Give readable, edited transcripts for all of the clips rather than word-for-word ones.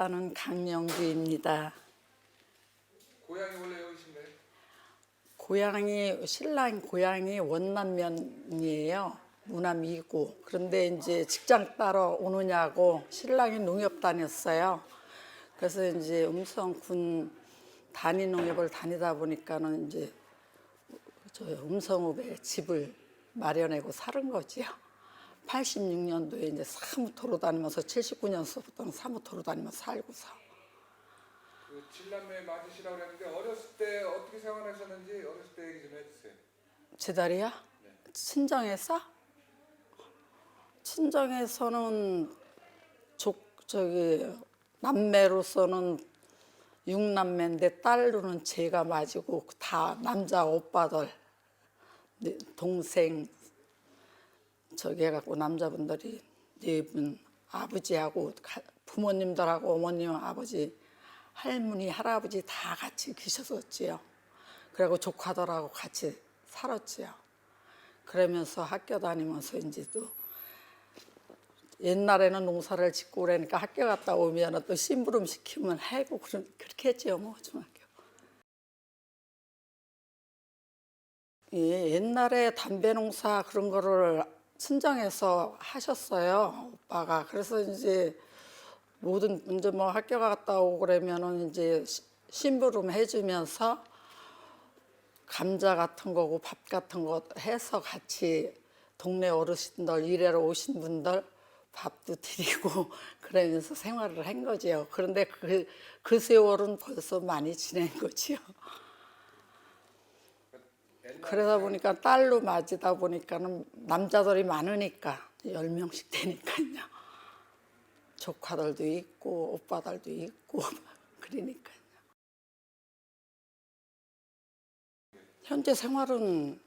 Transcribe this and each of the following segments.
사는 강영주입니다. 고향이 원래 여기신가요? 신랑 고향이 원남면이에요. 무남 2구. 그런데 이제 직장 따러 오느냐고 신랑이 농협 다녔어요. 그래서 이제 음성군 단위농협을 다니다 보니까는 이제 저 음성읍에 집을 마련하고 사는 거지요. 86년도에 이제 사무토로 다니면서 79년서부터는 사무토로 다니면서 살고서. 그 칠남매 맞으시라고 그랬는데 어렸을 때 어떻게 생활하셨는지 어렸을 때 얘기 좀 해주세요. 제 다리야? 친정에서? 친정에서는 남매로서는 6남매인데 딸로는 제가 맞이고 다 남자 오빠들, 동생 해갖고 남자분들이 4분, 아버지하고 부모님들하고 어머님, 아버지, 할머니, 할아버지 다 같이 계셨었지요. 그리고 조카들하고 같이 살았지요. 그러면서 학교 다니면서 이제 또 옛날에는 농사를 짓고 그러니까 학교 갔다 오면 또 심부름 시키면 하고 그렇게 했지요. 뭐 중학교. 예, 옛날에 담배 농사 그런 거를 친정에서 하셨어요, 오빠가. 그래서 이제 이제 뭐 학교 갔다 오고 그러면은 이제 심부름 해주면서 감자 같은 거고 밥 같은 거 해서 같이 동네 어르신들 일하러 오신 분들 밥도 드리고 그러면서 생활을 한 거지요. 그런데 그 세월은 벌써 많이 지낸 거지요. 그러다 보니까 딸로 맞이다 보니까는 남자들이 많으니까 10명씩 되니까요. 조카들도 있고 오빠들도 있고 그러니까요. 현재 생활은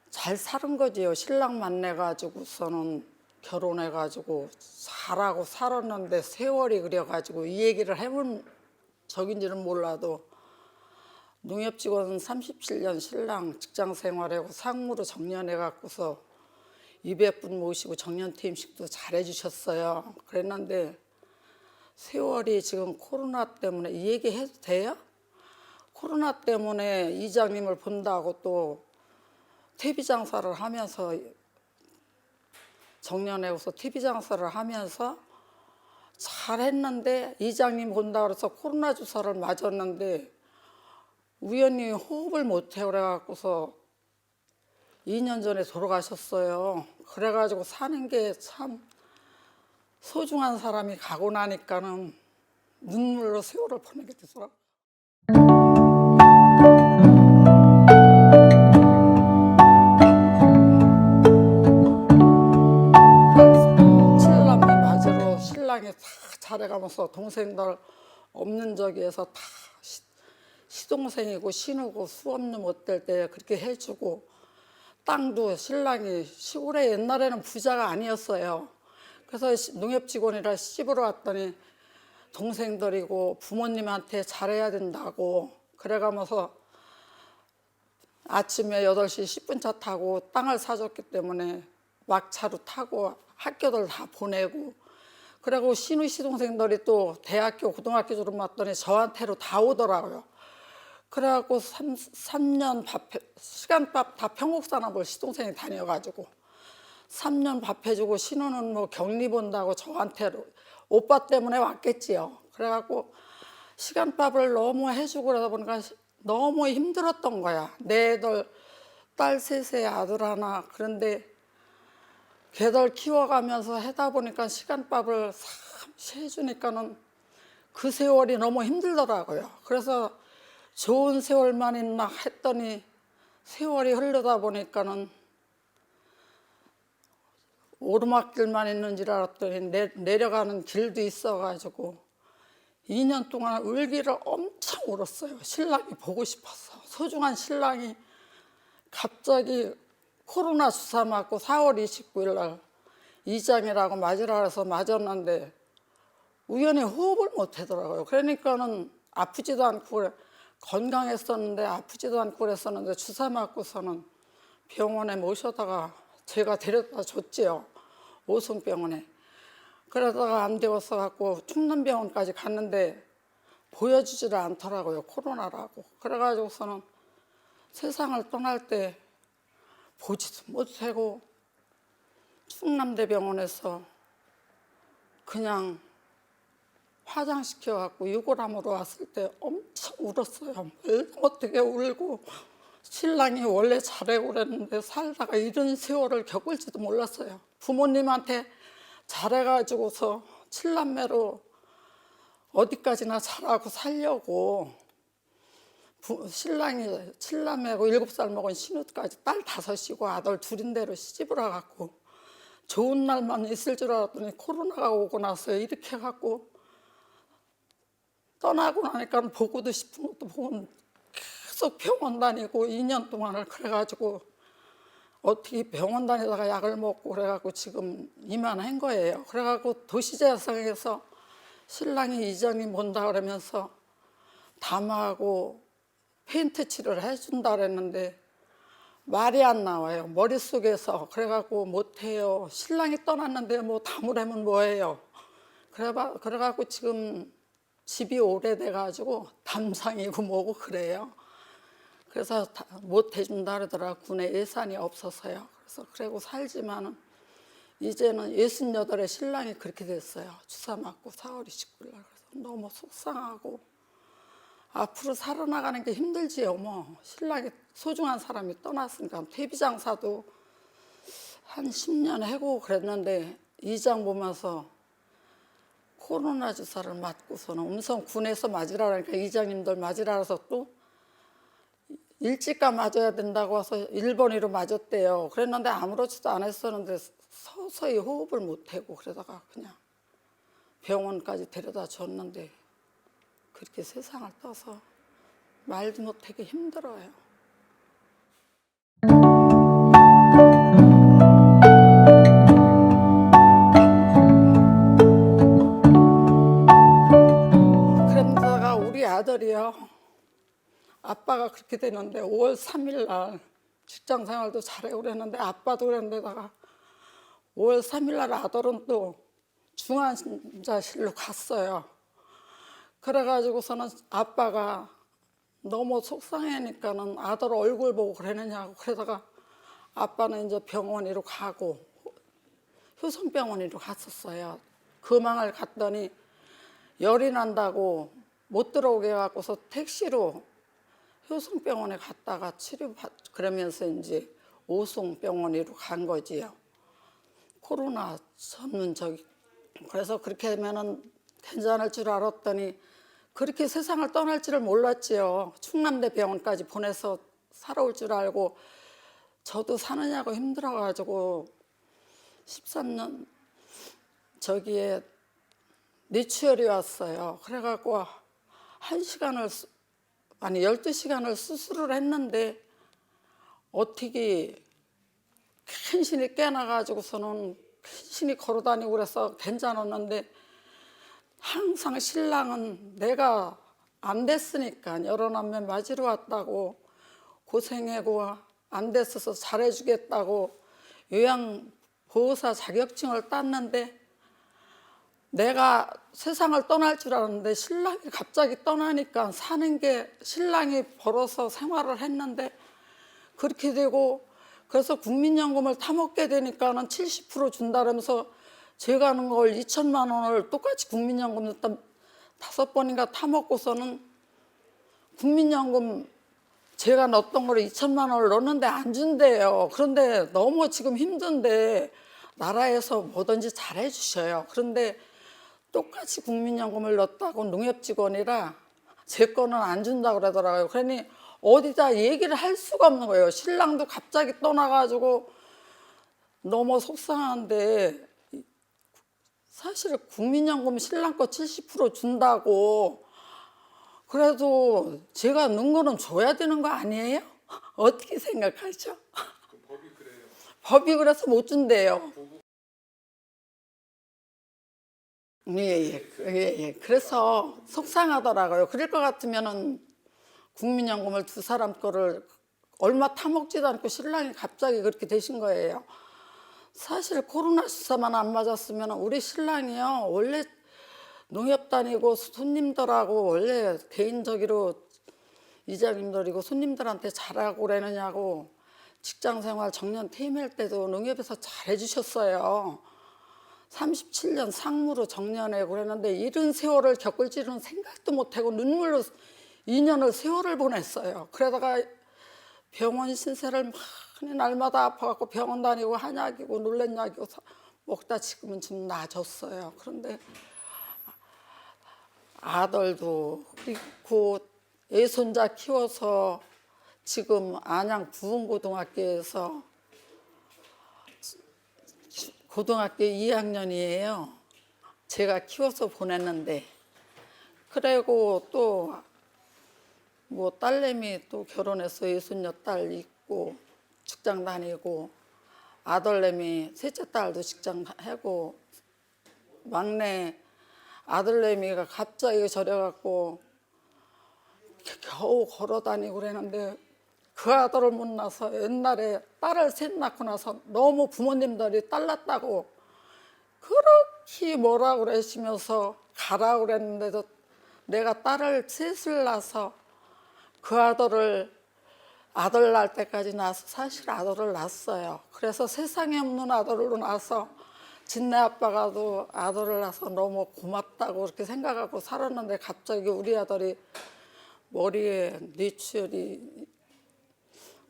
잘 사는 거지요. 신랑 만나가지고서는 결혼해가지고 잘하고 살았는데 세월이 그래가지고 이 얘기를 해본 적인지는 몰라도 농협 직원 37년 신랑 직장 생활하고 상무로 정년해갖고서 200분 모시고 정년퇴임식도 잘해주셨어요. 그랬는데 세월이 지금 코로나 때문에 이 얘기 해도 돼요? 코로나 때문에 이장님을 본다고 또 TV 장사를 하면서 정년해서 TV 장사를 하면서 잘했는데 이장님 본다고 해서 코로나 주사를 맞았는데 우연히 호흡을 못해 그래갖고서 2년 전에 돌아가셨어요. 그래가지고 사는 게 참 소중한 사람이 가고 나니까는 눈물로 세월을 보내게 되더라고요. 칠남매 맞으러 신랑이 다 잘해가면서 동생들 없는 저기에서 다 시동생이고 신우고 수업료 못 될 때 그렇게 해주고 땅도 신랑이 시골에 옛날에는 부자가 아니었어요. 그래서 농협 직원이라 시집으로 왔더니 동생들이고 부모님한테 잘해야 된다고 그래가면서 아침에 8시 10분 차 타고 땅을 사줬기 때문에 막차로 타고 학교들 다 보내고 그리고 신우 시동생들이 또 대학교 고등학교 졸업 맞더니 저한테로 다 오더라고요. 그래갖고 3년 시간밥 다 평곡산업을 시동생이 다녀가지고 3년 밥 해주고 신우는 뭐 격리 본다고 저한테로 오빠 때문에 왔겠지요. 그래갖고 시간밥을 너무 해주고 그러다 보니까 너무 힘들었던 거야. 내 애들 딸 셋에 아들 하나. 그런데 걔들 키워가면서 하다 보니까 시간밥을 싹 해주니까는 그 세월이 너무 힘들더라고요. 그래서 좋은 세월만 있나 했더니 세월이 흐르다 보니까는 오르막길만 있는 줄 알았더니 내려가는 길도 있어가지고 2년 동안 울기를 엄청 울었어요. 신랑이 보고 싶어서. 소중한 신랑이 갑자기 코로나 주사 맞고 4월 29일 날 이장이라고 맞으라 해서 맞았는데 우연히 호흡을 못 하더라고요. 그러니까는 아프지도 않고 건강했었는데 아프지도 않고 그랬었는데 주사 맞고서는 병원에 모셔다가 제가 데려다 줬지요. 오송병원에. 그러다가 안 되어서 갖고 충남병원까지 갔는데 보여주지를 않더라고요. 코로나라고. 그래가지고서는 세상을 떠날 때 보지도 못하고 충남대병원에서 그냥 화장시켜갖고 유골함으로 왔을 때 엄청 울었어요. 어떻게 울고 신랑이 원래 잘하고 그랬는데 살다가 이런 세월을 겪을지도 몰랐어요. 부모님한테 잘해가지고서 칠남매로 어디까지나 잘하고 살려고 신랑이 칠남매고 7살 먹은 신우까지 딸 5이고 아들 2인데로 시집을 와갖고 좋은 날만 있을 줄 알았더니 코로나가 오고 나서 이렇게 해갖고 떠나고 나니까 보고도 싶은 것도 보고 계속 병원 다니고 2년 동안을 그래가지고 어떻게 병원 다니다가 약을 먹고 그래갖고 지금 이만한 거예요. 그래갖고 도시재생에서 신랑이 이장이 뭔다 그러면서 담하고 페인트 칠을 해준다 그랬는데 말이 안 나와요. 머릿속에서. 그래갖고 못해요. 신랑이 떠났는데 뭐 담으려면 뭐해요. 그래갖고 지금 집이 오래돼가지고 담상이고 뭐고 그래요. 그래서 못 해준다 그러더라. 군에 예산이 없어서요. 그래서 그러고 살지만은 이제는 68에 신랑이 그렇게 됐어요. 주사 맞고 4월 29일 날. 그래서 너무 속상하고 앞으로 살아나가는 게 힘들지요. 뭐 신랑이 소중한 사람이 떠났으니까 퇴비장사도 한 10년 해고 그랬는데 이장 보면서 코로나 주사를 맞고서는 음성 군에서 맞으라 그러니까 이장님들 맞으라 해서 또 일찍가 맞아야 된다고 해서 일본이로 맞았대요. 그랬는데 아무렇지도 않았었는데 서서히 호흡을 못하고 그러다가 그냥 병원까지 데려다 줬는데 그렇게 세상을 떠서 말도 못하기 힘들어요. 그런다가 우리 아들이요. 아빠가 그렇게 되는데 5월 3일 날 직장 생활도 잘하고 그랬는데 아빠도 그랬는데다가 5월 3일 날 아들은 또 중환자실로 갔어요. 그래가지고서는 아빠가 너무 속상하니까는 아들 얼굴 보고 그러느냐고 그러다가 아빠는 이제 병원으로 가고 효성병원으로 갔었어요. 금왕을 갔더니 열이 난다고 못 들어오게 해갖고서 택시로 효성병원에 갔다가 그러면서 이제 오송병원으로 간 거지요. 코로나 전문 저기. 그래서 그렇게 하면은 괜찮을 줄 알았더니 그렇게 세상을 떠날 줄을 몰랐지요. 충남대 병원까지 보내서 살아올 줄 알고 저도 사느냐고 힘들어가지고 13년 저기에 뇌출혈이 왔어요. 그래갖고 12시간을 수술을 했는데 어떻게 간신히 깨나가지고서는 간신히 걸어다니고 그래서 괜찮았는데 항상 신랑은 내가 안 됐으니까 여러 남매 맞으러 왔다고 고생하고 안 됐어서 잘해주겠다고 요양보호사 자격증을 땄는데 내가 세상을 떠날 줄 알았는데 신랑이 갑자기 떠나니까 사는 게 신랑이 벌어서 생활을 했는데 그렇게 되고 그래서 국민연금을 타먹게 되니까는 70% 준다면서 제가 하는 걸 2천만 원을 똑같이 국민연금 5번인가 타먹고서는 국민연금 제가 넣었던 거를 2천만 원을 넣었는데 안 준대요. 그런데 너무 지금 힘든데 나라에서 뭐든지 잘해 주셔요. 그런데 똑같이 국민연금을 넣었다고 농협직원이라 제 거는 안 준다고 그러더라고요. 그러니 어디다 얘기를 할 수가 없는 거예요. 신랑도 갑자기 떠나가지고 너무 속상한데 사실 국민연금 신랑 거 70% 준다고 그래도 제가 넣은 거는 줘야 되는 거 아니에요? 어떻게 생각하죠? 법이 그래요. 법이 그래서 못 준대요. 예. 그래서 속상하더라고요. 그럴 것 같으면은 국민연금을 두 사람 거를 얼마 타먹지도 않고 신랑이 갑자기 그렇게 되신 거예요. 사실 코로나 주사만 안 맞았으면 우리 신랑이요 원래 농협 다니고 손님들하고 원래 개인적으로 이장님들이고 손님들한테 잘하고 그러느냐고 직장생활 정년 퇴임할 때도 농협에서 잘해주셨어요. 37년 상무로 정년에 그랬는데 이런 세월을 겪을 줄은 생각도 못하고 눈물로 2년을 세월을 보냈어요. 그러다가 병원 신세를 많이 날마다 아파갖고 병원 다니고 한약이고 놀랜약이고 먹다 지금은 좀 나아졌어요. 그런데 아들도 그리고 애손자 키워서 지금 안양 부흥고등학교에서 고등학교 2학년이에요. 제가 키워서 보냈는데 그리고 또 뭐 딸내미 또 결혼해서 예순여 딸 있고 직장 다니고 아들내미 셋째 딸도 직장 하고 막내 아들내미가 갑자기 저려갖고 겨우 걸어다니고 그랬는데 그 아들을 못 낳아서 옛날에 딸을 셋 낳고 나서 너무 부모님들이 딸 낳았다고 그렇게 뭐라 그러시면서 가라고 그랬는데도 내가 딸을 셋을 낳아서 그 아들 낳을 때까지 낳아서 사실 아들을 낳았어요. 그래서 세상에 없는 아들로 낳아서 진네 아빠가도 아들을 낳아서 너무 고맙다고 그렇게 생각하고 살았는데 갑자기 우리 아들이 머리에 뇌출혈이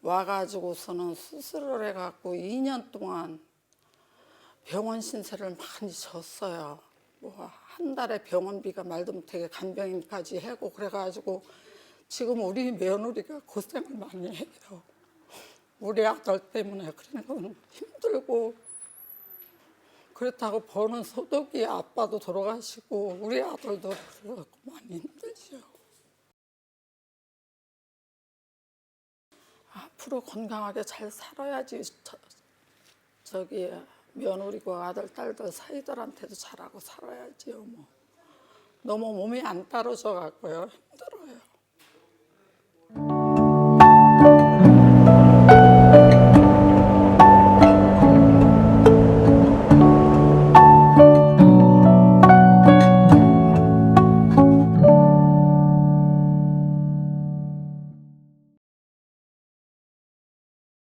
와가지고서는 수술을 해갖고 2년 동안 병원 신세를 많이 졌어요. 뭐 한 달에 병원비가 말도 못하게 간병인까지 하고 그래가지고 지금 우리 며느리가 고생을 많이 해요. 우리 아들 때문에 그러니까 힘들고 그렇다고 버는 소득이 아빠도 돌아가시고 우리 아들도 그래갖고 많이 힘들죠. 앞으로 건강하게 잘 살아야지 저기 며느리고 아들 딸들 사이들한테도 잘하고 살아야지요. 뭐 너무 몸이 안 따라져 갖고요 힘들어요.